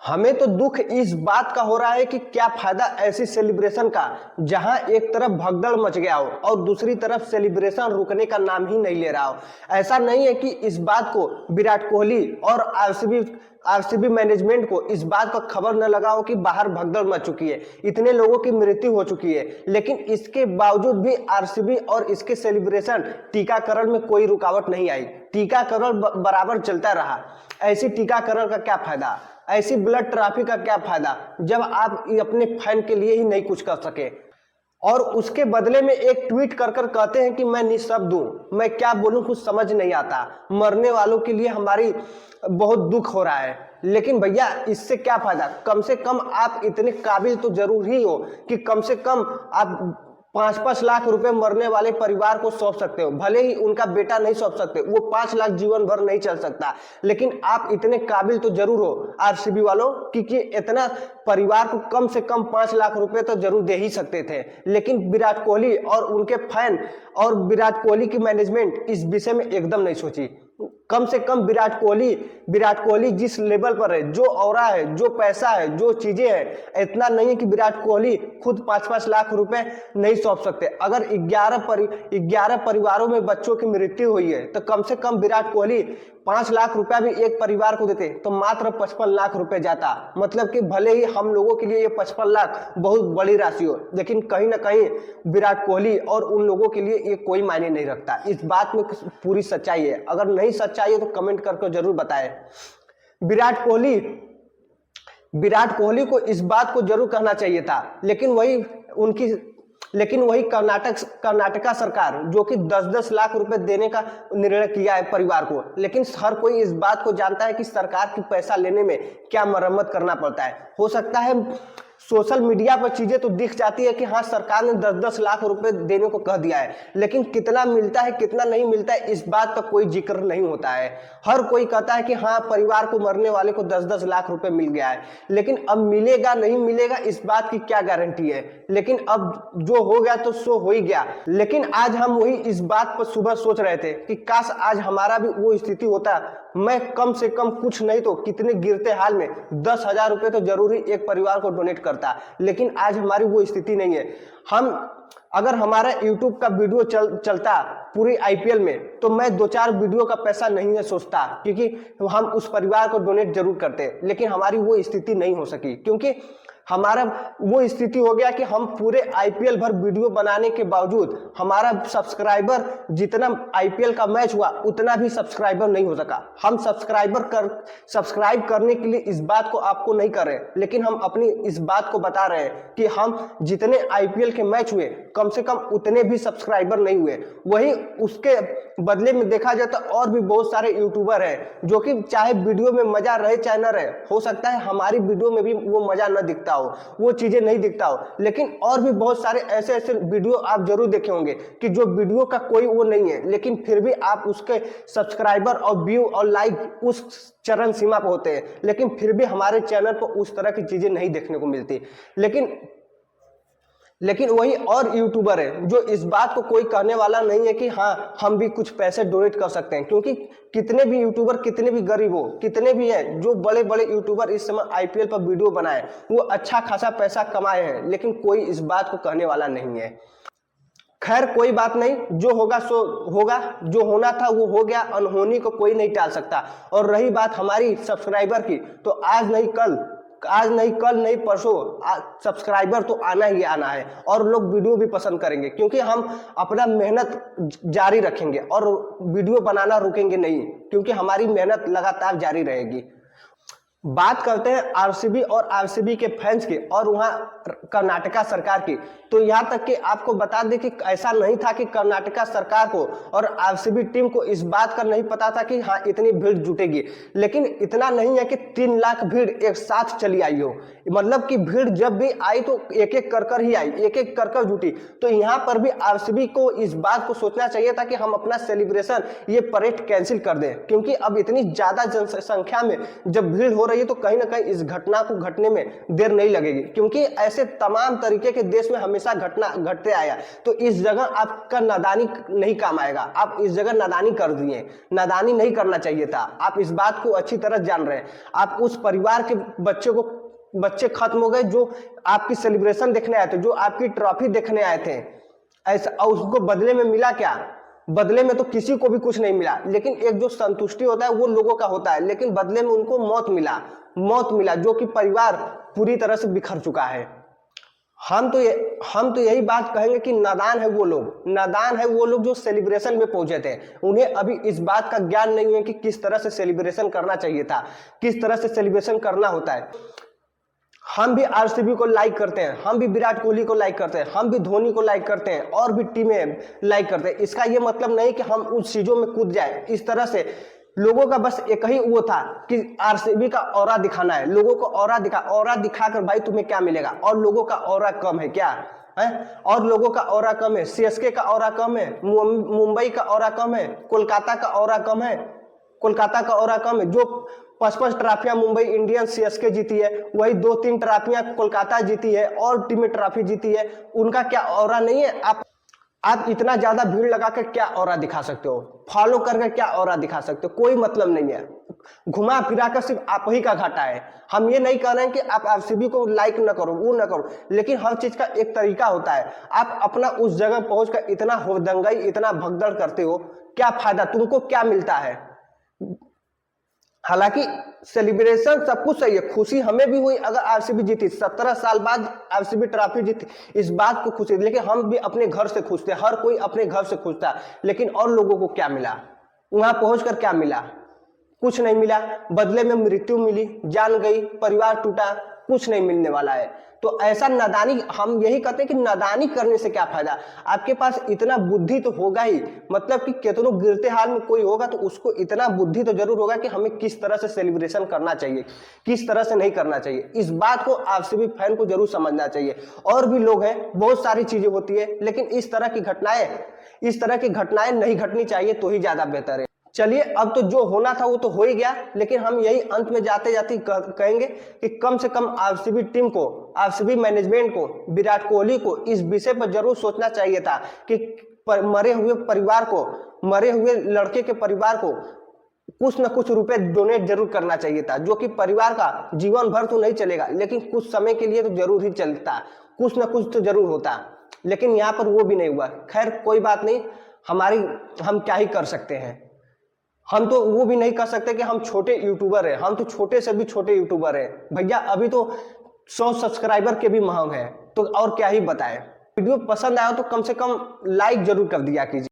हमें तो दुख इस बात का हो रहा है कि क्या फायदा ऐसी सेलिब्रेशन का जहां एक तरफ भगदड़ मच गया हो और दूसरी तरफ सेलिब्रेशन रुकने का नाम ही नहीं ले रहा हो। ऐसा नहीं है कि इस बात को विराट कोहली और आरसीबी मैनेजमेंट को इस बात का खबर न लगा हो कि बाहर भगदड़ मच चुकी है, इतने लोगों की मृत्यु हो चुकी है, लेकिन इसके बावजूद भी आरसीबी और इसके सेलिब्रेशन टीकाकरण में कोई रुकावट नहीं आई। टीकाकरण बराबर चलता रहा। ऐसी टीकाकरण का क्या फायदा, ऐसी ब्लड ट्रैफिक का क्या फायदा जब आप अपने फैन के लिए ही नहीं कुछ कर सके। और उसके बदले में एक ट्वीट कर कर कहते हैं कि मैं निःशब्द हूं, मैं क्या बोलूं कुछ समझ नहीं आता, मरने वालों के लिए हमारी बहुत दुख हो रहा है। लेकिन भैया इससे क्या फायदा, कम से कम आप इतने काबिल तो जरूर ही हो कि कम से कम आप 5-5 लाख रुपए मरने वाले परिवार को सौंप सकते हो। भले ही उनका बेटा नहीं सौंप सकते, वो 5 लाख जीवन भर नहीं चल सकता, लेकिन आप इतने काबिल तो जरूर हो आरसीबी वालों कि इतना परिवार को कम से कम 5 लाख रुपए तो जरूर दे ही सकते थे। लेकिन विराट कोहली और उनके फैन और विराट कोहली की मैनेजमेंट इस विषय में एकदम नहीं सोची। कम से कम विराट कोहली जिस लेवल पर है, जो ऑरा है, जो पैसा है, जो चीजें हैं, इतना नहीं है कि विराट कोहली खुद 5-5 लाख रुपए नहीं सौंप सकते। अगर 11 परिवारों में बच्चों की मृत्यु हुई है तो कम से कम विराट कोहली 5 लाख रुपया भी एक परिवार को देते तो मात्र 55 लाख रुपए जाता। मतलब कि भले ही हम लोगों के लिए ये 55 लाख बहुत बड़ी राशि हो, लेकिन कहीं ना कहीं विराट कोहली और उन लोगों के लिए ये कोई मायने नहीं रखता। इस बात में पूरी सच्चाई है। अगर नहीं सच्चाई है तो कमेंट करके जरूर बताएं। विराट कोहली को इस बात को जरूर कहना चाहिए था, लेकिन वही कर्नाटका सरकार जो कि 10-10 लाख रुपए देने का निर्णय किया है परिवार को, लेकिन हर कोई इस बात को जानता है कि सरकार की पैसा लेने में क्या मरम्मत करना पड़ता है। हो सकता है सोशल मीडिया पर चीजें तो दिख जाती है कि हाँ सरकार ने 10-10 लाख रुपए देने को कह दिया है, लेकिन कितना मिलता है कितना नहीं मिलता है इस बात का कोई जिक्र नहीं होता है। हर कोई कहता है कि हाँ परिवार को मरने वाले को 10-10 लाख रुपए मिल गया है, लेकिन अब मिलेगा नहीं मिलेगा इस बात की क्या गारंटी है। लेकिन अब जो हो गया तो सो हो ही गया। लेकिन आज हम वही इस बात पर सुबह सोच रहे थे कि काश आज हमारा भी वो स्थिति होता, मैं कम से कम कुछ नहीं तो कितने गिरते हाल में 10,000 रुपए तो जरूरी एक परिवार को डोनेट करता। लेकिन आज हमारी वो स्थिति नहीं है। अगर हमारा YouTube का वीडियो चलता पूरी आईपीएल में तो मैं 2-4 वीडियो का पैसा नहीं है सोचता, क्योंकि हम उस परिवार को डोनेट जरूर करते। लेकिन हमारी वो स्थिति नहीं हो सकी, क्योंकि हमारा वो स्थिति हो गया कि हम पूरे आईपीएल भर वीडियो बनाने के बावजूद हमारा सब्सक्राइबर जितना आईपीएल का मैच हुआ उतना भी सब्सक्राइबर नहीं हो सका। हम सब्सक्राइब करने के लिए इस बात को आपको नहीं कर रहे, लेकिन हम अपनी इस बात को बता रहे हैं कि हम जितने आईपीएल के मैच हुए कम से कम उतने भी सब्सक्राइबर नहीं हुए। वही उसके बदले में देखा जाए तो और भी बहुत सारे यूट्यूबर हैं जो कि चाहे वीडियो में मजा रहे चाहे न रहे, हो सकता है हमारी वीडियो में भी वो मजा न दिखता हो, वो चीजें नहीं दिखता हो, लेकिन और भी बहुत सारे ऐसे वीडियो आप जरूर देखे होंगे कि जो वीडियो का कोई वो नहीं है, लेकिन फिर भी आप उसके सब्सक्राइबर और व्यू और लाइक उस चरम सीमा पर होते हैं, लेकिन फिर भी हमारे चैनल पर उस तरह की चीजें नहीं देखने को मिलती। लेकिन वही और यूट्यूबर है जो इस बात को कोई कहने वाला नहीं है कि हाँ हम भी कुछ पैसे डोनेट कर सकते हैं, क्योंकि कितने भी यूट्यूबर कितने भी गरीब हो, कितने भी हैं जो बड़े बड़े यूट्यूबर इस समय आईपीएल पर वीडियो बनाए वो अच्छा खासा पैसा कमाए हैं, लेकिन कोई इस बात को कहने वाला नहीं है। खैर कोई बात नहीं, जो होगा सो होगा, जो होना था वो हो गया, अनहोनी को कोई नहीं टाल सकता। और रही बात हमारी सब्सक्राइबर की, तो आज नहीं कल नहीं परसों सब्सक्राइबर तो आना ही आना है और लोग वीडियो भी पसंद करेंगे, क्योंकि हम अपना मेहनत जारी रखेंगे और वीडियो बनाना रुकेंगे नहीं, क्योंकि हमारी मेहनत लगातार जारी रहेगी। बात करते हैं आरसीबी और आरसीबी के फैंस की और वहां कर्नाटका सरकार की, तो यहां तक कि आपको बता दें कि ऐसा नहीं था कि कर्नाटका सरकार को और आरसीबी टीम को इस बात का नहीं पता था कि हाँ इतनी भीड़ जुटेगी, लेकिन इतना नहीं है कि 3 लाख भीड़ एक साथ चली आई हो। मतलब कि भीड़ जब भी आई तो एक एक कर ही आई, एक एक कर जुटी। तो यहाँ पर भी आरसीबी को इस बात को सोचना चाहिए था कि हम अपना सेलिब्रेशन ये परेड कैंसिल कर दें, क्योंकि अब इतनी ज्यादा जनसंख्या में जब भीड़ हो रही है तो कहीं ना कहीं इस घटना को घटने में देर नहीं लगेगी, क्योंकि ऐसे तमाम तरीके के देश में हमेशा हमेशा घटते आया। तो इस जगह आपका नादानी नहीं काम आएगा। आप इस जगह नादानी कर दिए, नादानी नहीं करना चाहिए था। आप इस बात को अच्छी तरह जान रहे हैं। आप उस परिवार के बच्चे खत्म हो गए जो आपकी सेलिब्रेशन देखने आए थे, जो आपकी ट्रॉफी देखने आए थे, ऐसा, और उसको बदले में मिला क्या? बदले में तो किसी को भी कुछ नहीं मिला, लेकिन एक जो संतुष्टि होता है वो लोगों का होता है। लेकिन बदले में उनको मौत मिला, जो कि परिवार पूरी तरह से बिखर चुका है। हम तो यही बात कहेंगे कि नादान है वो लोग जो सेलिब्रेशन में पहुंचे थे। उन्हें अभी इस बात का ज्ञान नहीं है कि किस तरह से सेलिब्रेशन करना चाहिए था, किस तरह से सेलिब्रेशन करना होता है। हम भी आरसीबी को लाइक करते हैं, हम भी विराट कोहली को लाइक करते हैं, हम भी धोनी को लाइक करते हैं, और भी टीमें लाइक करते हैं। इसका ये मतलब नहीं कि हम उस चीजों में कूद जाए। इस तरह से लोगों का बस एक ही वो था कि आरसीबी का ऑरा दिखाना है। लोगों को ऑरा दिखाकर भाई तुम्हें क्या मिलेगा? और लोगों का ऑरा कम है क्या है? और लोगों का ऑरा कम है। सीएसके का ऑरा कम है, मुंबई का ऑरा कम है, कोलकाता का ऑरा कम है। जो 5-5 ट्रॉफियां मुंबई इंडियंस सीएसके जीती है, वही 2-3 ट्रॉफियां कोलकाता जीती है, और टीमें ट्रॉफी जीती है। उनका क्या ऑरा नहीं है? आप इतना ज्यादा भीड़ लगा कर क्या ऑरा दिखा सकते हो? फॉलो करके क्या ऑरा दिखा सकते हो? कोई मतलब नहीं है। घुमा फिरा कर सिर्फ आप ही का घाटा है। हम ये नहीं कह रहे हैं कि आप आरसीबी को लाइक न करो, वो न करो, लेकिन हर चीज का एक तरीका होता है। आप अपना उस जगह पहुंचकर इतना होदंगई, इतना भगदड़ करते हो, क्या फायदा? तुमको क्या मिलता है? हालांकि सेलिब्रेशन सब कुछ सही है, खुशी हमें भी हुई अगर आरसीबी जीती, 17 साल बाद आरसीबी ट्रॉफी जीती, इस बात को खुशी। लेकिन हम भी अपने घर से खुश थे, हर कोई अपने घर से खुश था। लेकिन और लोगों को क्या मिला? वहां पहुंचकर क्या मिला? कुछ नहीं मिला। बदले में मृत्यु मिली, जान गई, परिवार टूटा, कुछ नहीं मिलने वाला है। तो ऐसा नादानी, हम यही कहते हैं कि नादानी करने से क्या फायदा? आपके पास इतना बुद्धि तो होगा ही, मतलब कि कितनों गिरते हाल में कोई होगा तो उसको इतना बुद्धि तो जरूर होगा कि हमें किस तरह से सेलिब्रेशन करना चाहिए, किस तरह से नहीं करना चाहिए। इस बात को आरसीबी फैन को जरूर समझना चाहिए। और भी लोग हैं, बहुत सारी चीजें होती है, लेकिन इस तरह की घटनाएं नहीं घटनी चाहिए, तो ही ज्यादा बेहतर है। चलिए, अब तो जो होना था वो तो हो ही गया, लेकिन हम यही अंत में जाते जाते कहेंगे कि कम से कम आरसीबी टीम को, आरसीबी मैनेजमेंट को, विराट कोहली को इस विषय पर जरूर सोचना चाहिए था कि मरे हुए लड़के के परिवार को कुछ न कुछ रुपए डोनेट जरूर करना चाहिए था, जो कि परिवार का जीवन भर तो नहीं चलेगा, लेकिन कुछ समय के लिए तो जरूर ही चलता, कुछ न कुछ तो जरूर होता। लेकिन यहाँ पर वो भी नहीं हुआ। खैर कोई बात नहीं, हम क्या ही कर सकते हैं। हम तो वो भी नहीं कर सकते कि हम छोटे यूट्यूबर हैं, हम तो छोटे से भी छोटे यूट्यूबर हैं भैया। अभी तो 100 सब्सक्राइबर के भी महंग है, तो और क्या ही बताएं। वीडियो पसंद आया तो कम से कम लाइक जरूर कर दिया कीजिए।